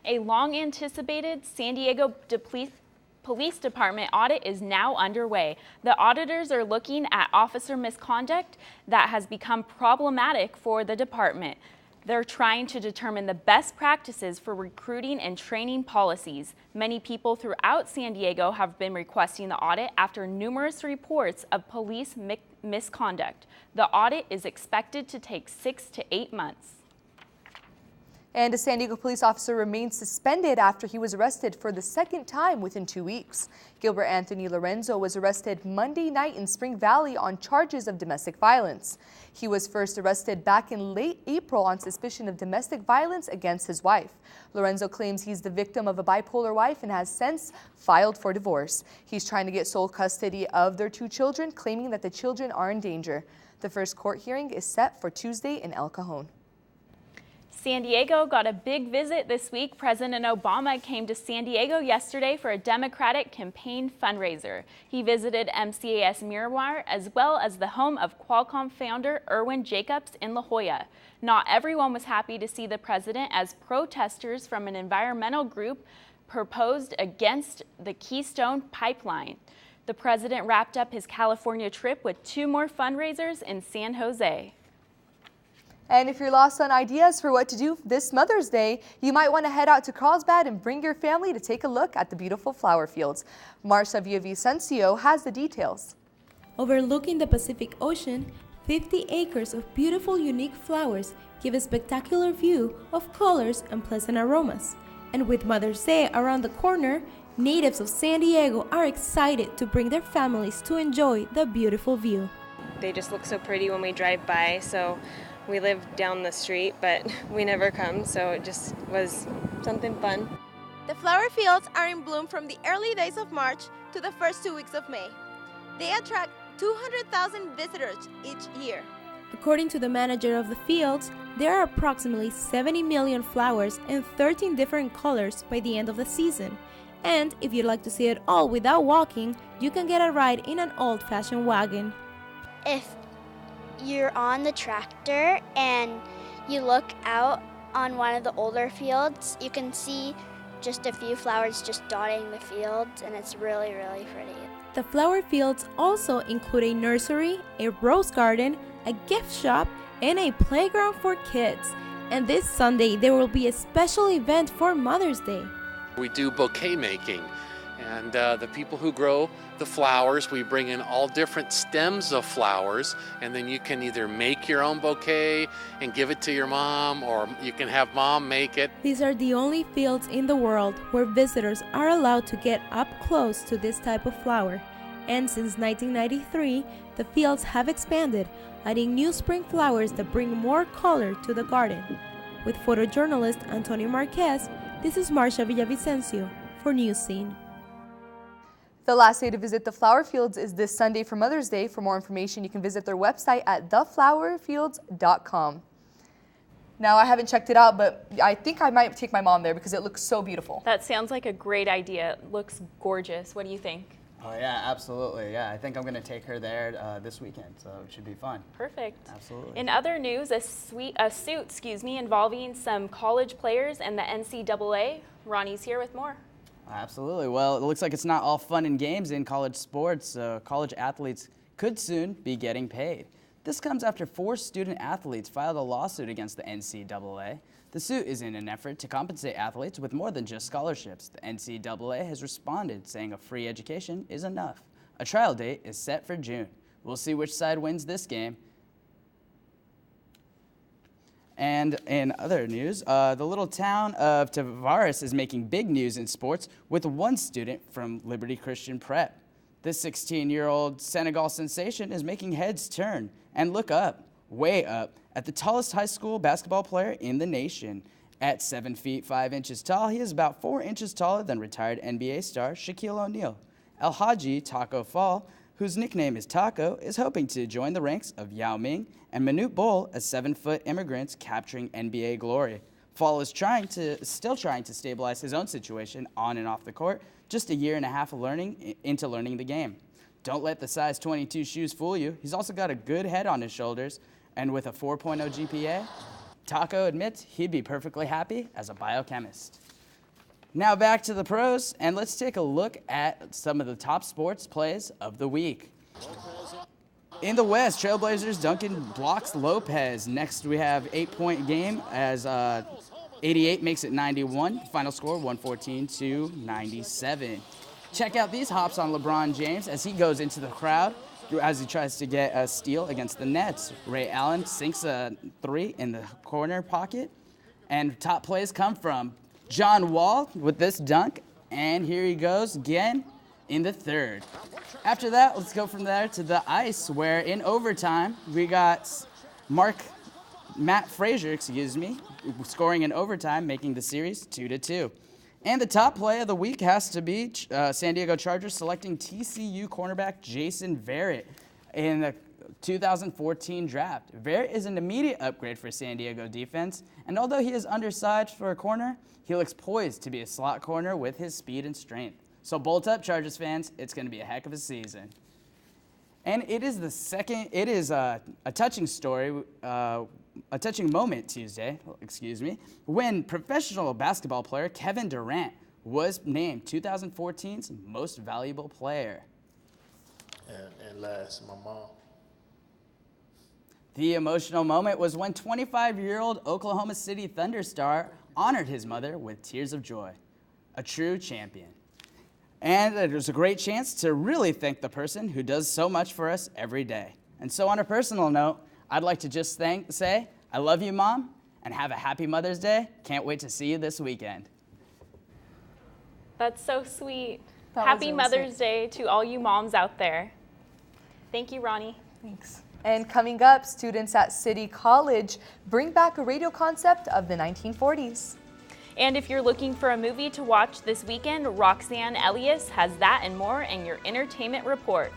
A long-anticipated San Diego Police Department audit is now underway. The auditors are looking at officer misconduct that has become problematic for the department. They're trying to determine the best practices for recruiting and training policies. Many people throughout San Diego have been requesting the audit after numerous reports of police misconduct. The audit is expected to take 6 to 8 months. And a San Diego police officer remains suspended after he was arrested for the second time within 2 weeks. Gilbert Anthony Lorenzo was arrested Monday night in Spring Valley on charges of domestic violence. He was first arrested back in late April on suspicion of domestic violence against his wife. Lorenzo claims he's the victim of a bipolar wife and has since filed for divorce. He's trying to get sole custody of their 2 children, claiming that the children are in danger. The first court hearing is set for Tuesday in El Cajon. San Diego got a big visit this week. President Obama came to San Diego yesterday for a Democratic campaign fundraiser. He visited MCAS Miramar as well as the home of Qualcomm founder Irwin Jacobs in La Jolla. Not everyone was happy to see the president as protesters from an environmental group proposed against the Keystone Pipeline. The president wrapped up his California trip with 2 more fundraisers in San Jose. And if you're lost on ideas for what to do this Mother's Day, you might want to head out to Carlsbad and bring your family to take a look at the beautiful flower fields. Marcia Villavicencio has the details. Overlooking the Pacific Ocean, 50 acres of beautiful, unique flowers give a spectacular view of colors and pleasant aromas. And with Mother's Day around the corner, natives of San Diego are excited to bring their families to enjoy the beautiful view. They just look so pretty when we drive by, so we live down the street, but we never come, so it just was something fun. The flower fields are in bloom from the early days of March to the first 2 weeks of May. They attract 200,000 visitors each year. According to the manager of the fields, there are approximately 70 million flowers in 13 different colors by the end of the season. And if you'd like to see it all without walking, you can get a ride in an old-fashioned wagon. If you're on the tractor and you look out on one of the older fields, you can see just a few flowers just dotting the fields, and it's really, really pretty. The flower fields also include a nursery, a rose garden, a gift shop, and a playground for kids. And this Sunday, there will be a special event for Mother's Day. We do bouquet making, and the people who grow the flowers, we bring in all different stems of flowers, and then you can either make your own bouquet and give it to your mom, or you can have mom make it. These are the only fields in the world where visitors are allowed to get up close to this type of flower. And since 1993, the fields have expanded, adding new spring flowers that bring more color to the garden. With photojournalist Antonio Marquez, this is Marcia Villavicencio for News Scene. The last day to visit the flower fields is this Sunday for Mother's Day. For more information, you can visit their website at theflowerfields.com. Now, I haven't checked it out, but I think I might take my mom there because it looks so beautiful. That sounds like a great idea. It looks gorgeous. What do you think? Oh yeah, absolutely. Yeah, I think I'm going to take her there this weekend, so it should be fun. Perfect. Absolutely. In other news, a suit involving some college players and the NCAA. Ronnie's here with more. Absolutely. Well, it looks like it's not all fun and games in college sports. College athletes could soon be getting paid. This comes after 4 student athletes filed a lawsuit against the NCAA. The suit is in an effort to compensate athletes with more than just scholarships. The NCAA has responded, saying a free education is enough. A trial date is set for June. We'll see which side wins this game. And in other news, the little town of Tavares is making big news in sports with one student from Liberty Christian Prep. This 16-year-old Senegal sensation is making heads turn and look up, way up, at the tallest high school basketball player in the nation. At 7 feet 5 inches tall, he is about 4 inches taller than retired NBA star Shaquille O'Neal. El Hadji Taco Fall, whose nickname is Taco, is hoping to join the ranks of Yao Ming and Manute Bol as 7-foot immigrants capturing NBA glory. Fall is still trying to stabilize his own situation on and off the court, just a year and a half of into learning the game. Don't let the size 22 shoes fool you. He's also got a good head on his shoulders, and with a 4.0 GPA, Taco admits he'd be perfectly happy as a biochemist. Now back to the pros, and let's take a look at some of the top sports plays of the week. In the West, Trailblazers Duncan blocks Lopez. Next, we have 8-point game as 88 makes it 91. Final score 114-97. Check out these hops on LeBron James as he goes into the crowd as he tries to get a steal against the Nets. Ray Allen sinks a three in the corner pocket. And top plays come from John Wall with this dunk. And here he goes again in the third. After that, let's go from there to the ice, where in overtime, we got Matt Frazier, scoring in overtime, making the series 2-2. And the top play of the week has to be San Diego Chargers selecting TCU cornerback Jason Verrett in the 2014 draft. Verrett is an immediate upgrade for San Diego defense, and although he is undersized for a corner, he looks poised to be a slot corner with his speed and strength. So bolt up, Chargers fans, it's going to be a heck of a season. And it is a touching story, a touching moment Tuesday, when professional basketball player Kevin Durant was named 2014's most valuable player. And last, my mom. The emotional moment was when 25-year-old Oklahoma City Thunder star honored his mother with tears of joy. A true champion. And it was a great chance to really thank the person who does so much for us every day. And so on a personal note, I'd like to just say, I love you, Mom, and have a happy Mother's Day. Can't wait to see you this weekend. That's so sweet. That was Happy really Mother's sweet. Day to all you moms out there. Thank you, Ronnie. Thanks. And coming up, students at City College bring back a radio concept of the 1940s. And if you're looking for a movie to watch this weekend, Roxanne Elias has that and more in your entertainment report.